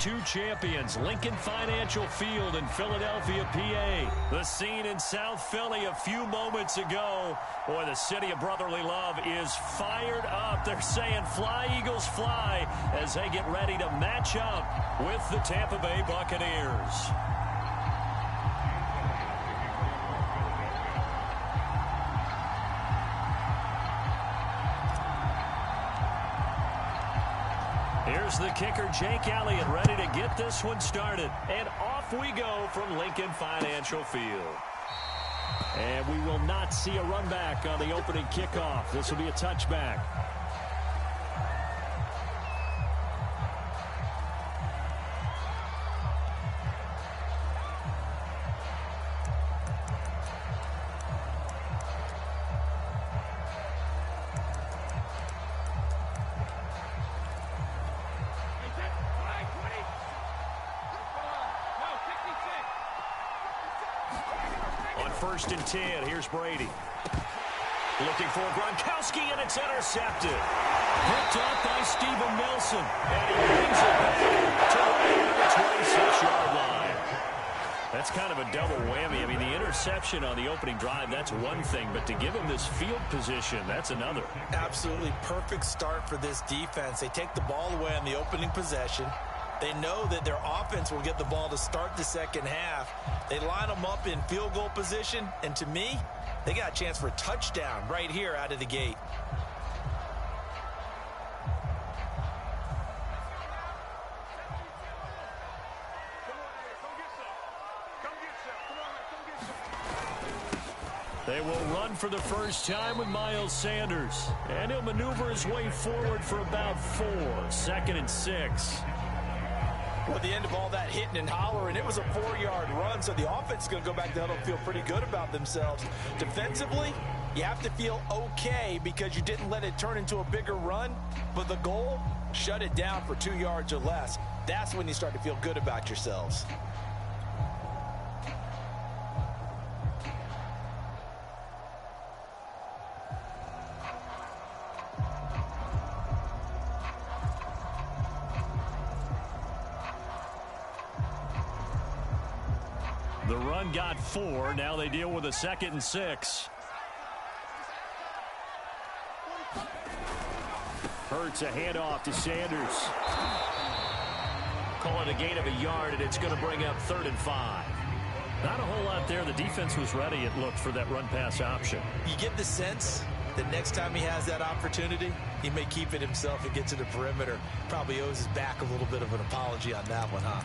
Two champions, Lincoln Financial Field in Philadelphia, PA. The scene in South Philly a few moments ago. Boy, the city of brotherly love is fired up. They're saying fly, Eagles, fly, as they get ready to match up with the Tampa Bay Buccaneers. Here's the kicker, Jake Elliott, ready to get this one started. And off we go from Lincoln Financial Field. And we will not see a run back on the opening kickoff. This will be a touchback. First and 10. Here's Brady. Looking for Gronkowski, and it's intercepted. Picked up by Steven Nelson. And he brings it back to right the 26-yard line. That's kind of a double whammy. I mean, the interception on the opening drive, that's one thing. But to give him this field position, that's another. Absolutely perfect start for this defense. They take the ball away on the opening possession. They know that their offense will get the ball to start the second half. They line them up in field goal position, and to me, they got a chance for a touchdown right here out of the gate. They will run for the first time with Miles Sanders. And he'll maneuver his way forward for about 4. 2nd and 6. Well, at the end of all that hitting and hollering, it was a 4-yard run, so the offense is going to go back to huddle and feel pretty good about themselves. Defensively, you have to feel okay because you didn't let it turn into a bigger run, but the goal, shut it down for 2 yards or less. That's when you start to feel good about yourselves. The run got 4. Now they deal with a 2nd and 6. Hurts a handoff to Sanders. Call it a gain of a yard, and it's going to bring up 3rd and 5. Not a whole lot there. The defense was ready, it looked, for that run-pass option. You get the sense that next time he has that opportunity, he may keep it himself and get to the perimeter. Probably owes his back a little bit of an apology on that one, huh?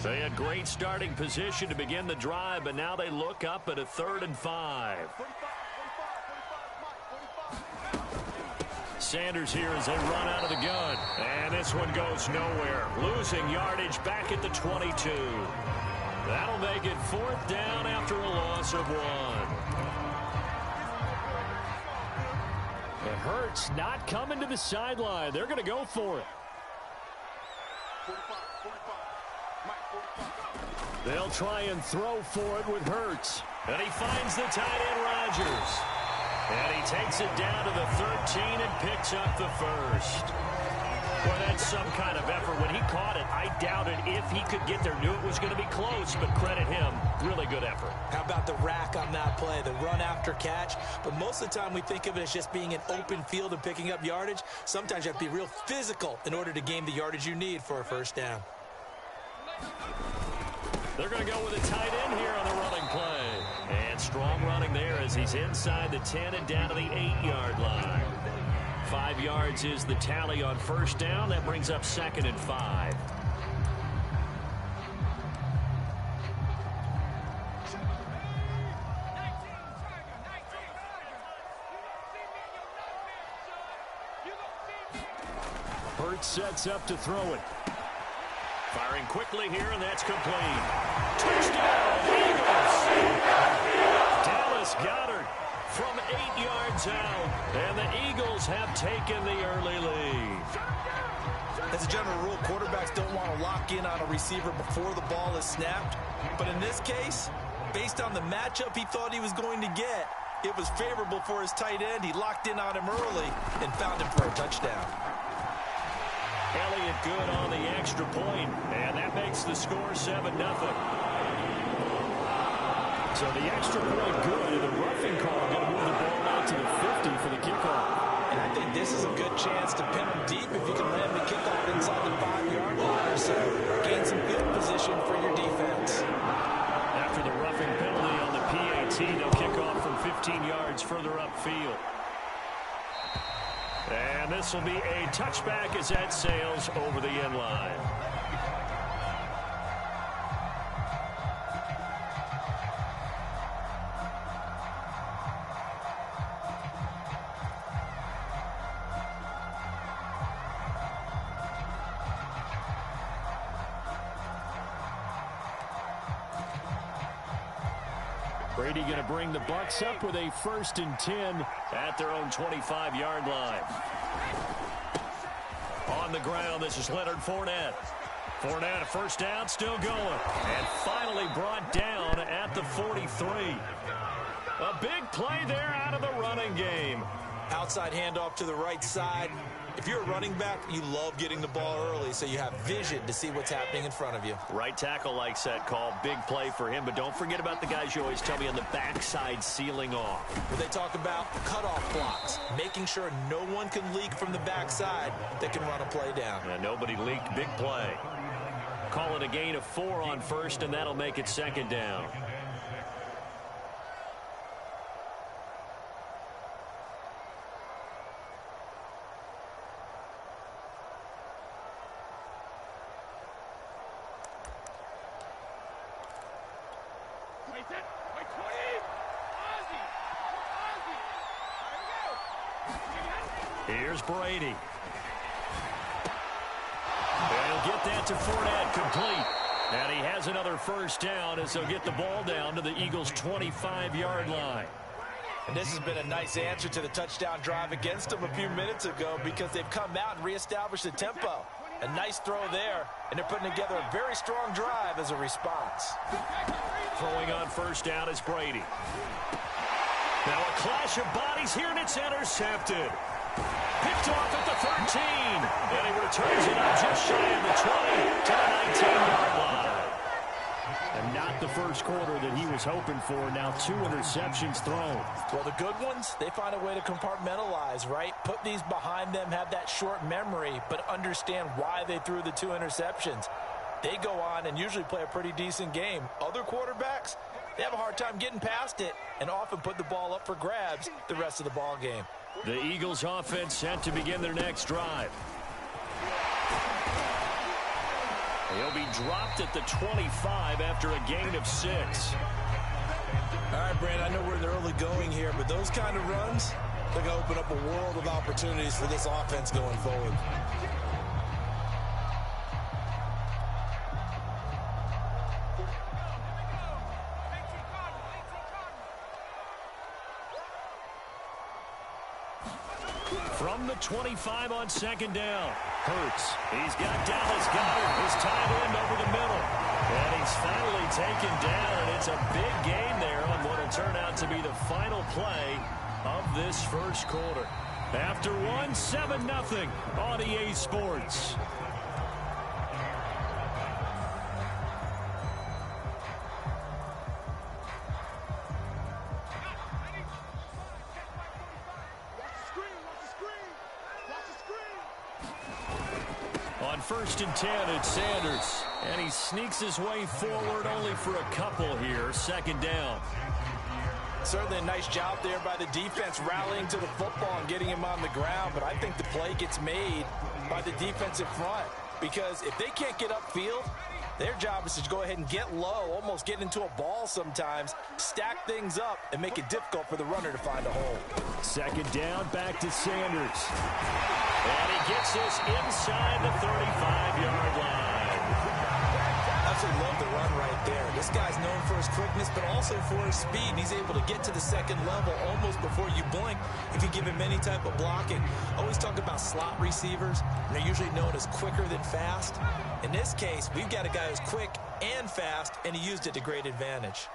They had great starting position to begin the drive, but now they look up at a 3rd and 5. Sanders here as they run out of the gun. And this one goes nowhere. Losing yardage back at the 22. That'll make it 4th down after a loss of 1. It hurts not coming to the sideline. They're going to go for it. They'll try and throw for it with Hurts. And he finds the tight end, Rodgers. And he takes it down to the 13 and picks up the first. Well, that's some kind of effort. When he caught it, I doubted if he could get there. Knew it was going to be close, but credit him. Really good effort. How about the rack on that play, the run after catch? But most of the time we think of it as just being an open field and picking up yardage. Sometimes you have to be real physical in order to gain the yardage you need for a first down. They're going to go with a tight end here on the running play. And strong running there as he's inside the 10 and down to the 8-yard line. 5 yards is the tally on first down. That brings up 2nd and 5. Hurts sets up to throw it. Firing quickly here, and that's complete. Touchdown, Eagles! Dallas Goedert from 8 yards out, and the Eagles have taken the early lead. As a general rule, quarterbacks don't want to lock in on a receiver before the ball is snapped. But in this case, based on the matchup he thought he was going to get, it was favorable for his tight end. He locked in on him early and found him for a touchdown. Elliott good on the extra point, and that makes the score 7-0. So the extra point good, and the roughing call going to move the ball out to the 50 for the kickoff. And I think this is a good chance to pin him deep if you can land the kickoff inside the 5-yard line or so. Gain some field position for your defense. After the roughing penalty on the PAT, they'll kick off from 15 yards further upfield. And this will be a touchback as that sails over the end line. Brady going to bring the Bucs up with a 1st and 10 at their own 25-yard line. On the ground, this is Leonard Fournette. Fournette, a first down, still going. And finally brought down at the 43. A big play there out of the running game. Outside handoff to the right side. If you're a running back, you love getting the ball early so you have vision to see what's happening in front of you. Right tackle likes that call. Big play for him, but don't forget about the guys you always tell me on the backside sealing off. When they talk about cutoff blocks, making sure no one can leak from the backside that can run a play down. And nobody leaked. Big play. Call it a gain of 4 on 1st, and that'll make it 2nd down. Here's Brady. They'll get that to Fournette, complete. And he has another 1st down as they'll get the ball down to the Eagles' 25-yard line. And this has been a nice answer to the touchdown drive against them a few minutes ago because they've come out and reestablished the tempo. A nice throw there, and they're putting together a very strong drive as a response. Throwing on 1st down is Brady. Now a clash of bodies here, and it's intercepted. Picked off at the 13, and he returns it up just shy of the 20 to the 19-yard line. And not the first quarter that he was hoping for. Now 2 interceptions thrown. Well, the good ones, they find a way to compartmentalize, right? Put these behind them, have that short memory, but understand why they threw the 2 interceptions. They go on and usually play a pretty decent game. Other quarterbacks, they have a hard time getting past it and often put the ball up for grabs the rest of the ball game. The Eagles offense set to begin their next drive. He'll be dropped at the 25 after a gain of 6. All right, Brandon, I know we're in the early going here, but those kind of runs, they're going to open up a world of opportunities for this offense going forward. From the 25 on 2nd down. Hurts. He's got Dallas Goedert, his tight end, over the middle. And he's finally taken down, and it's a big gain there on what will turn out to be the final play of this first quarter. After one, 7-0 on EA Sports. On 1st and 10, it's Sanders. And he sneaks his way forward only for a couple here. 2nd down. Certainly a nice job there by the defense rallying to the football and getting him on the ground. But I think the play gets made by the defensive front. Because if they can't get upfield, their job is to go ahead and get low, almost get into a ball sometimes, stack things up, and make it difficult for the runner to find a hole. 2nd down, back to Sanders. And he gets this inside the 35-yard line. Absolutely love the run right there. This guy's known for his quickness, but also for his speed. And he's able to get to the 2nd level almost before you blink if you give him any type of blocking. Always talk about slot receivers, and they're usually known as quicker than fast. In this case, we've got a guy who's quick and fast, and he used it to great advantage.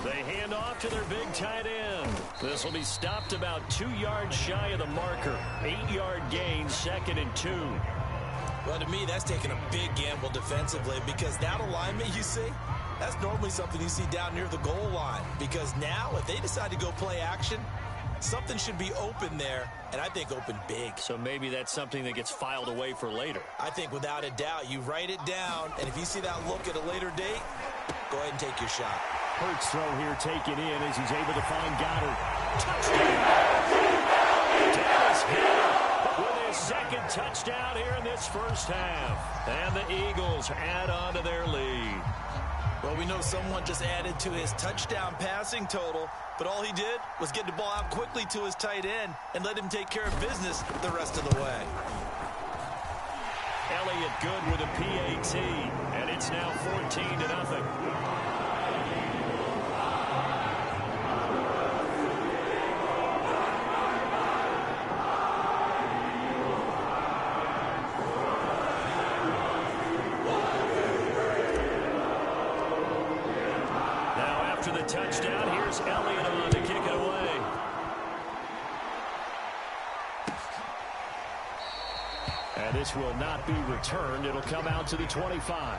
They hand off to their big tight end. This will be stopped about 2 yards shy of the marker. 8-yard gain, 2nd and 2. Well, to me, that's taking a big gamble defensively because that alignment you see, that's normally something you see down near the goal line. Because now, if they decide to go play action, something should be open there, and I think open big. So maybe that's something that gets filed away for later. I think without a doubt, you write it down, and if you see that look at a later date, go ahead and take your shot. Hurts throw here taken in as he's able to find Goddard. Touchdown! Dallas Hill with his 2nd touchdown here in this first half. And the Eagles add on to their lead. Well, we know someone just added to his touchdown passing total, but all he did was get the ball out quickly to his tight end and let him take care of business the rest of the way. Elliott good with a PAT, and it's now 14-0. Touchdown. Here's Elliott on to kick it away. And this will not be returned. It'll come out to the 25.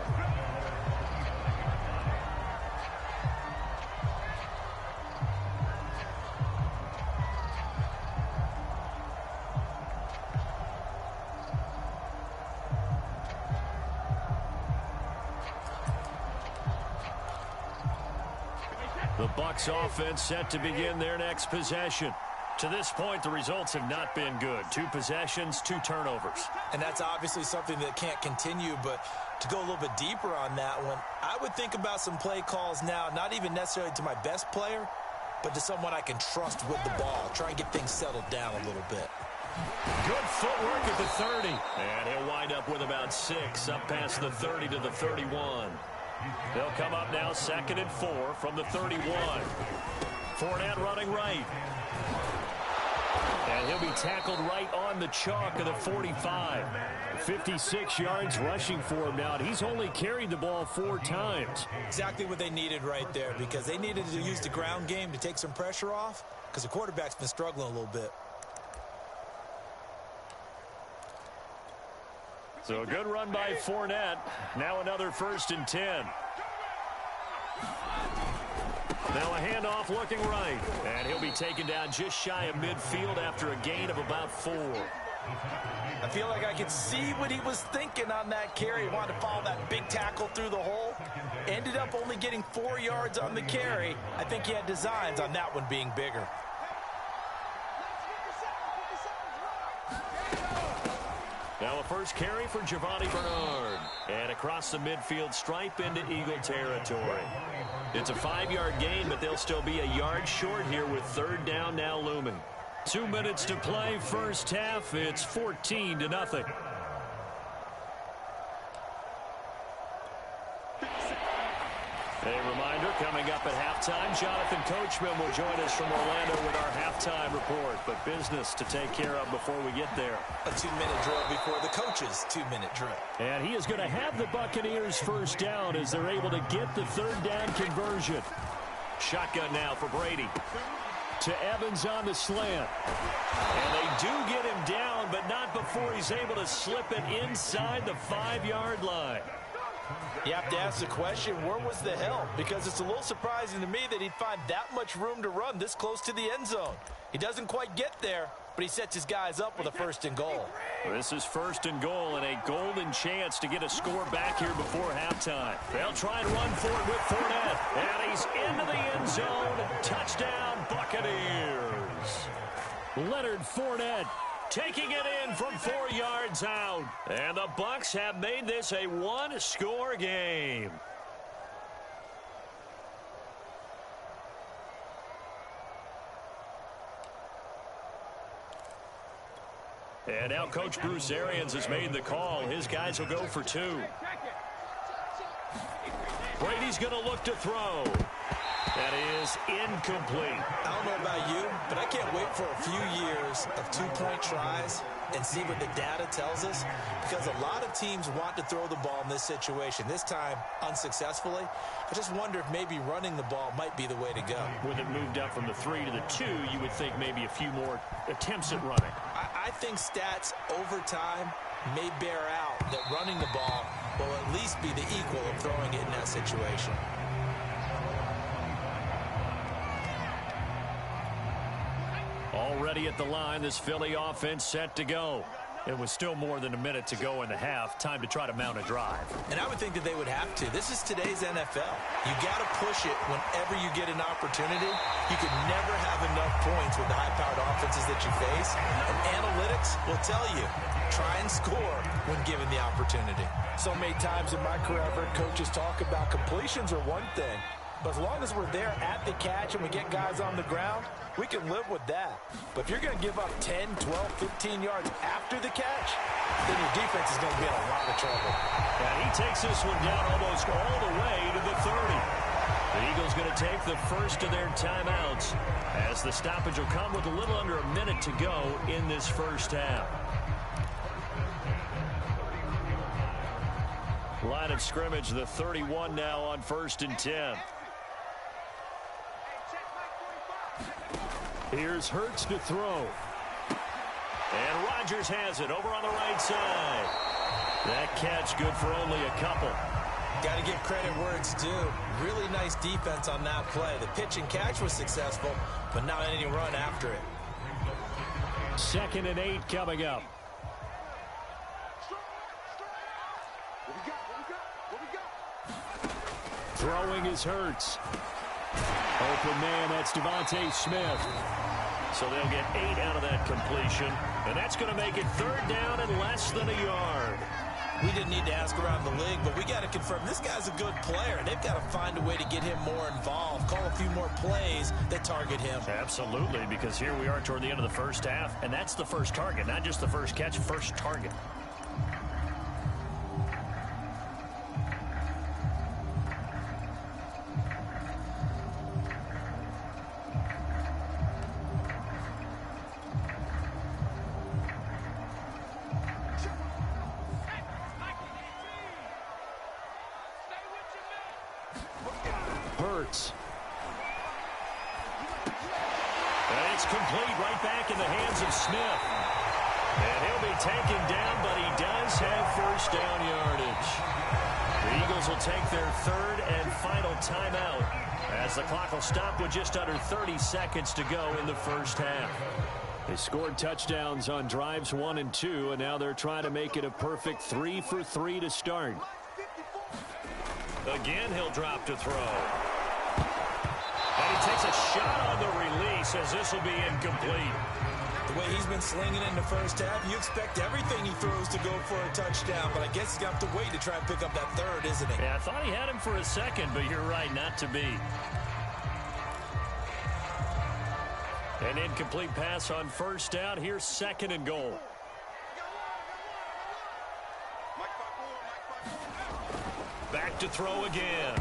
The Bucs offense set to begin their next possession. To this point, the results have not been good. 2 possessions, 2 turnovers. And that's obviously something that can't continue, but to go a little bit deeper on that one, I would think about some play calls now, not even necessarily to my best player, but to someone I can trust with the ball. Try and get things settled down a little bit. Good footwork at the 30. And he'll wind up with about 6 up past the 30 to the 31. They'll come up now 2nd and 4 from the 31. Fournette running right. And he'll be tackled right on the chalk of the 45. 56 yards rushing for him now. He's only carried the ball 4 times. Exactly what they needed right there because they needed to use the ground game to take some pressure off because the quarterback's been struggling a little bit. So a good run by Fournette. Now another 1st and 10. Now a handoff looking right. And he'll be taken down just shy of midfield after a gain of about 4. I feel like I could see what he was thinking on that carry. He wanted to follow that big tackle through the hole. Ended up only getting 4 yards on the carry. I think he had designs on that one being bigger. Now a first carry for Giovanni Bernard. And across the midfield stripe into Eagle territory. It's a 5-yard gain, but they'll still be a yard short here with 3rd down now looming. 2 minutes to play, first half. It's 14-0. A reminder, coming up at halftime, Jonathan Coachman will join us from Orlando with our halftime report. But business to take care of before we get there. A 2-minute drill before the coach's 2-minute drill. And he is going to have the Buccaneers first down as they're able to get the 3rd down conversion. Shotgun now for Brady. To Evans on the slant. And they do get him down, but not before he's able to slip it inside the 5-yard line. You have to ask the question, where was the help? Because it's a little surprising to me that he'd find that much room to run this close to the end zone. He doesn't quite get there, but he sets his guys up with a 1st and goal. This is 1st and goal and a golden chance to get a score back here before halftime. They'll try and run for it with Fournette. And he's into the end zone. Touchdown, Buccaneers. Leonard Fournette taking it in from 4 yards out. And the Bucs have made this a 1-score game. And now Coach Bruce Arians has made the call. His guys will go for 2. Brady's going to look to throw. That is incomplete. I don't know about you, but I can't wait for a few years of two-point tries and see what the data tells us, because a lot of teams want to throw the ball in this situation. This time, unsuccessfully. I just wonder if maybe running the ball might be the way to go. With it moved up from the 3 to the 2, you would think maybe a few more attempts at running. I think stats over time may bear out that running the ball will at least be the equal of throwing it in that situation. Already at the line, this Philly offense set to go. It was still more than a minute to go in the half. Time to try to mount a drive. And I would think that they would have to. This is today's NFL. You got to push it whenever you get an opportunity. You could never have enough points with the high-powered offenses that you face. And analytics will tell you, try and score when given the opportunity. So many times in my career, I've heard coaches talk about completions are one thing. But as long as we're there at the catch and we get guys on the ground, we can live with that. But if you're going to give up 10, 12, 15 yards after the catch, then your defense is going to be in a lot of trouble. And he takes this one down almost all the way to the 30. The Eagles going to take the first of their timeouts as the stoppage will come with a little under a minute to go in this first half. Line of scrimmage, the 31 now on 1st and 10. Here's Hurts to throw. And Rodgers has it over on the right side. That catch good for only a couple. Got to give credit where it's due. Really nice defense on that play. The pitch and catch was successful, but not any run after it. 2nd and 8 coming up. Throwing is Hurts. Open man, that's Devontae Smith. So they'll get 8 out of that completion. And that's going to make it 3rd down and less than a yard. We didn't need to ask around the league, but we got to confirm this guy's a good player. They've got to find a way to get him more involved, call a few more plays that target him. Absolutely, because here we are toward the end of the first half, and that's the first target, not just the first catch, first target. Hurts. And it's complete right back in the hands of Smith. And he'll be taken down, but he does have first down yardage. The Eagles will take their 3rd and final timeout as the clock will stop with just under 30 seconds to go in the first half. They scored touchdowns on drives 1 and 2, and now they're trying to make it a perfect 3 for 3 to start. Again, he'll drop to throw. And he takes a shot on the release as this will be incomplete. The way he's been slinging in the first half, you expect everything he throws to go for a touchdown, but I guess he's going to have to wait to try and pick up that 3rd, isn't he? Yeah, I thought he had him for a second, but you're right, not to be. An incomplete pass on 1st down. Here's 2nd and goal. Back to throw again.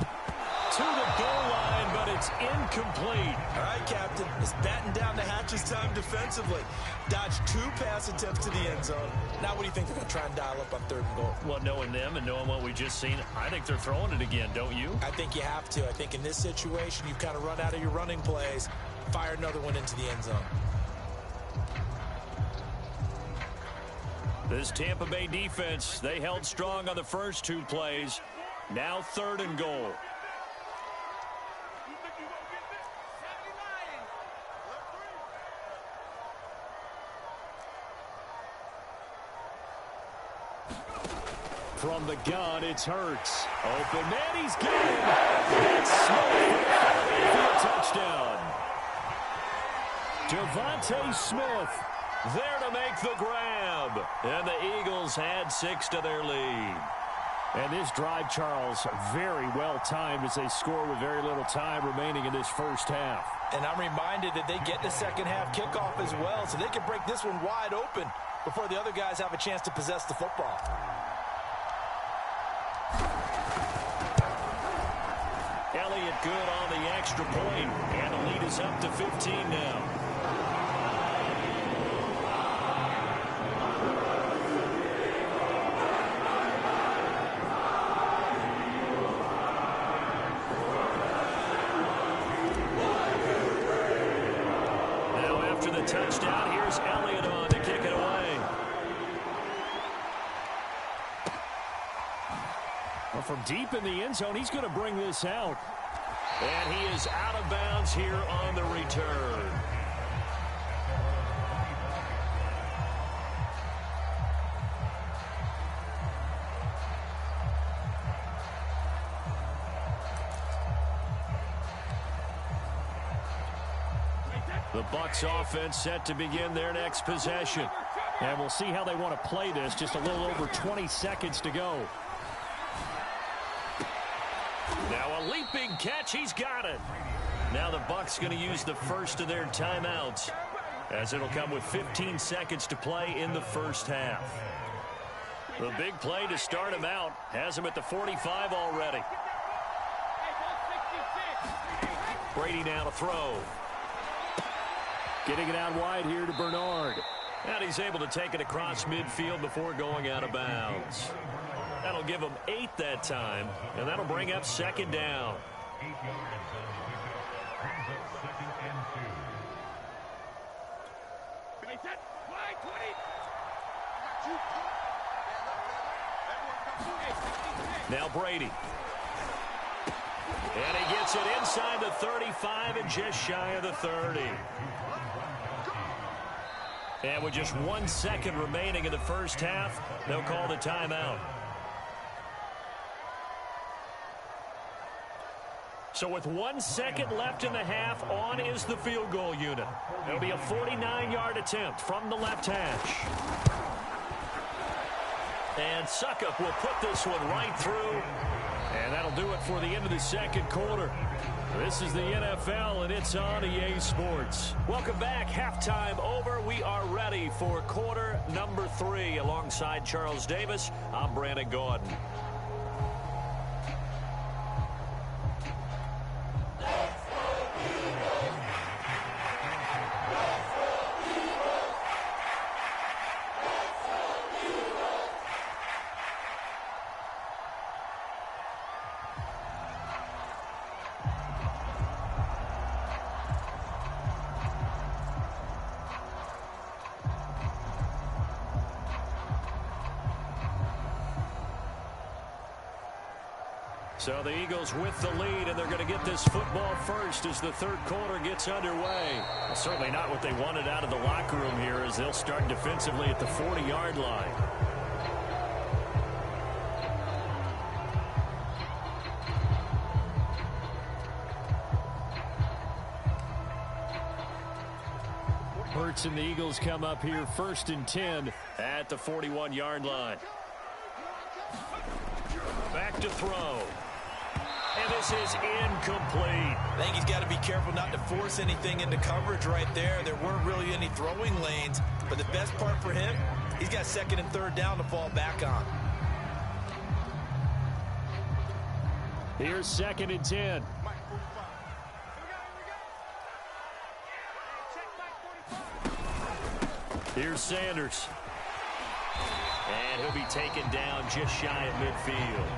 To the goal line, but it's incomplete. All right, Captain. It's batten down the hatches time defensively. Dodged 2 pass attempts to the end zone. Now what do you think they're going to try and dial up on 3rd and goal? Well, knowing them and knowing what we just seen, I think they're throwing it again, don't you? I think you have to. I think in this situation, you've kind of run out of your running plays. Fire another one into the end zone. This Tampa Bay defense, they held strong on the first 2 plays. Now 3rd and goal. From the gun, it's Hurts. Open man, he's got him. That's Smith for a touchdown. Devontae Smith there to make the grab. And the Eagles add 6 to their lead. And this drive, Charles, very well timed as they score with very little time remaining in this first half. And I'm reminded that they get the second half kickoff as well, so they can break this one wide open before the other guys have a chance to possess the football. good on the extra point, and the lead is up to 15 now. Touchdown. Here's Elliott on to kick it away. Well, from deep in the end zone, he's going to bring this out. And he is out of bounds here on the return. The Bucs offense set to begin their next possession. And we'll see how they want to play this. Just a little over 20 seconds to go. Now a leaping catch. He's got it. Now the Bucs going to use the first of their timeouts, as it'll come with 15 seconds to play in the first half. The big play to start him out has him at the 45 already. Brady now to throw. Getting it out wide here to Bernard. And he's able to take it across midfield before going out of bounds. That'll give him 8 that time, and that'll bring up second down. Now Brady. And he gets it inside the 35 and just shy of the 30. And with just 1 second remaining in the first half, they'll call the timeout. So with 1 second left in the half, on is the field goal unit. It'll be a 49-yard attempt from the left hash. And Suckup will put this one right through. And that'll do it for the end of the second quarter. This is the NFL, and it's on EA Sports. Welcome back. Halftime over. We are ready for quarter number 3. Alongside Charles Davis, I'm Brandon Gordon. So the Eagles with the lead, and they're going to get this football first as the third quarter gets underway. Well, certainly not what they wanted out of the locker room here, as they'll start defensively at the 40-yard line. Hurts and the Eagles come up here 1st and 10 at the 41-yard line. Back to throw. And this is incomplete. I think he's got to be careful not to force anything into coverage right there. There weren't really any throwing lanes. But the best part for him, he's got 2nd and 3rd down to fall back on. Here's 2nd and 10. Here's Sanders. And he'll be taken down just shy of midfield.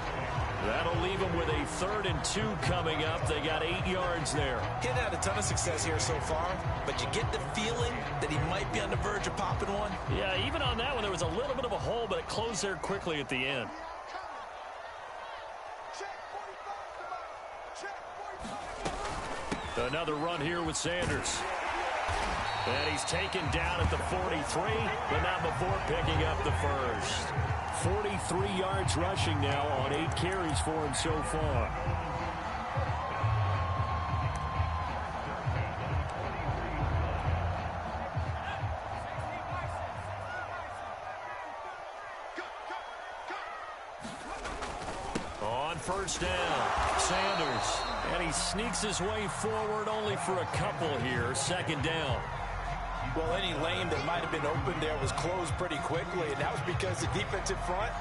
That'll leave them with a 3rd and 2 coming up. They got 8 yards there. He's had a ton of success here so far, but you get the feeling that he might be on the verge of popping one. Yeah, even on that one, there was a little bit of a hole, but it closed there quickly at the end. Another run here with Sanders. And he's taken down at the 43, but not before picking up the first. 43 yards rushing now on 8 carries for him so far. On 1st down, Sanders. And he sneaks his way forward only for a couple here. 2nd down. Well, any lane that might have been open there was closed pretty quickly, and that was because the defensive front,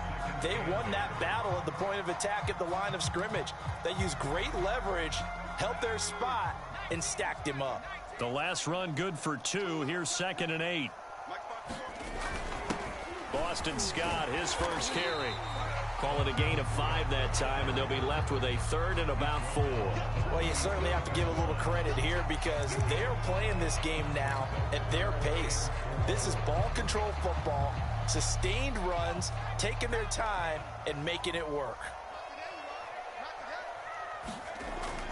they won that battle at the point of attack at the line of scrimmage. They used great leverage held their spot, and stacked him up. The last run good for 2. Here's 2nd and 8. Boston Scott, his first carry. Call it a gain of 5 that time, and they'll be left with a 3rd and about 4. Well, you certainly have to give a little credit here because they're playing this game now at their pace. This is ball control football, sustained runs, taking their time, and making it work.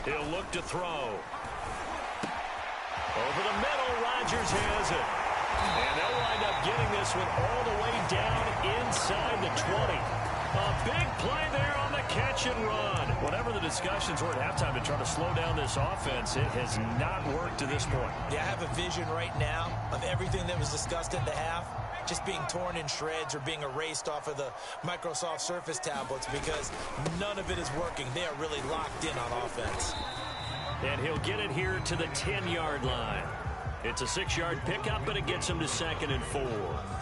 He'll look to throw. Over the middle, Rodgers has it. And they'll wind up getting this one all the way down inside the 20. A big play there on the catch and run. Whatever the discussions were at halftime to try to slow down this offense, it has not worked to this point. Yeah, I have a vision right now of everything that was discussed in the half just being torn in shreds or being erased off of the Microsoft Surface tablets because none of it is working. They are really locked in on offense. And he'll get it here to the 10-yard line. It's a 6-yard pickup, but it gets him to 2nd and 4.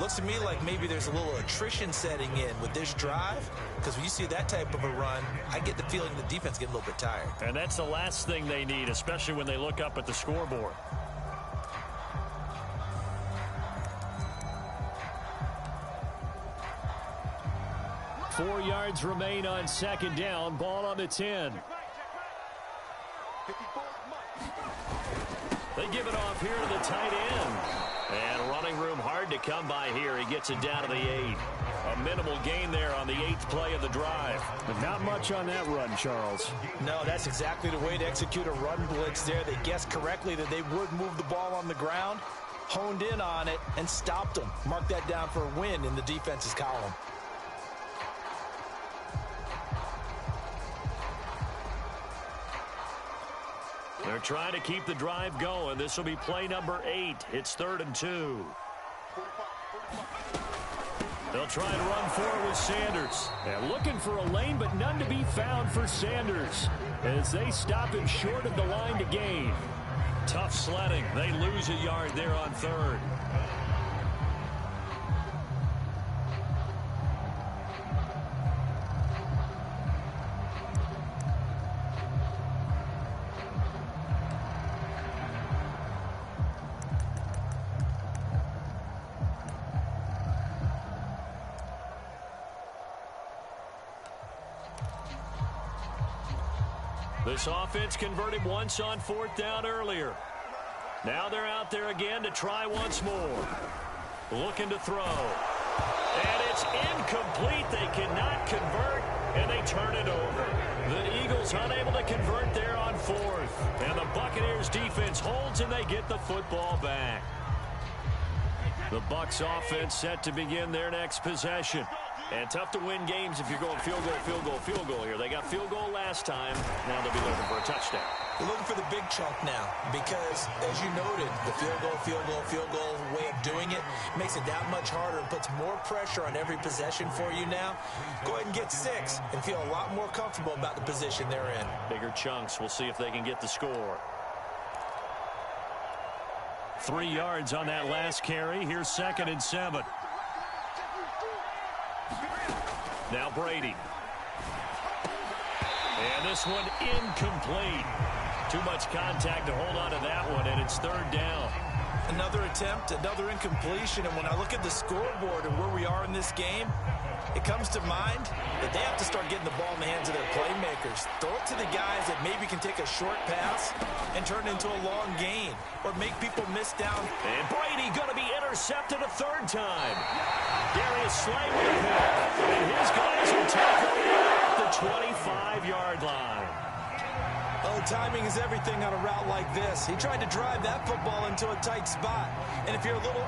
Looks to me like maybe there's a little attrition setting in with this drive, because when you see that type of a run, I get the feeling the defense getting a little bit tired. And that's the last thing they need, especially when they look up at the scoreboard. Four yards remain on 2nd down. Ball on the 10. They give it off here to the tight end. And running room hard to come by here. He gets it down to the 8. A minimal gain there on the 8th play of the drive. But not much on that run, Charles. No, that's exactly the way to execute a run blitz there. They guessed correctly that they would move the ball on the ground, honed in on it, and stopped them. Mark that down for a win in the defense's column. They're trying to keep the drive going. This will be play number 8. It's 3rd and 2. They'll try to run forward with Sanders. And looking for a lane, but none to be found for Sanders as they stop him short of the line to gain. Tough sledding. They lose a yard there on 3rd. This offense converted once on 4th down earlier. Now they're out there again to try once more. Looking to throw. And it's incomplete. They cannot convert, and they turn it over. The Eagles unable to convert there on 4th. And the Buccaneers defense holds, and they get the football back. The Bucs offense set to begin their next possession. And tough to win games if you're going field goal, field goal, field goal here. They got field goal last time. Now they'll be looking for a touchdown. They're looking for the big chunk now because, as you noted, the field goal way of doing it makes it that much harder and puts more pressure on every possession for you now. Go ahead and get 6 and feel a lot more comfortable about the position they're in. Bigger chunks. We'll see if they can get the score. 3 yards on that last carry. Here's 2nd and 7. Now Brady. And this one incomplete. Too much contact to hold on to that one, and it's 3rd down. Another attempt, another incompletion, and when I look at the scoreboard and where we are in this game, it comes to mind that they have to start getting the ball in the hands of their playmakers. Throw it to the guys that maybe can take a short pass and turn it into a long gain or make people miss down. And Brady going to be intercepted a 3rd time. Darius Slay with a pick. And his guys will tackle at the 25-yard line. Oh, timing is everything on a route like this. He tried to drive that football into a tight spot. And if you're a little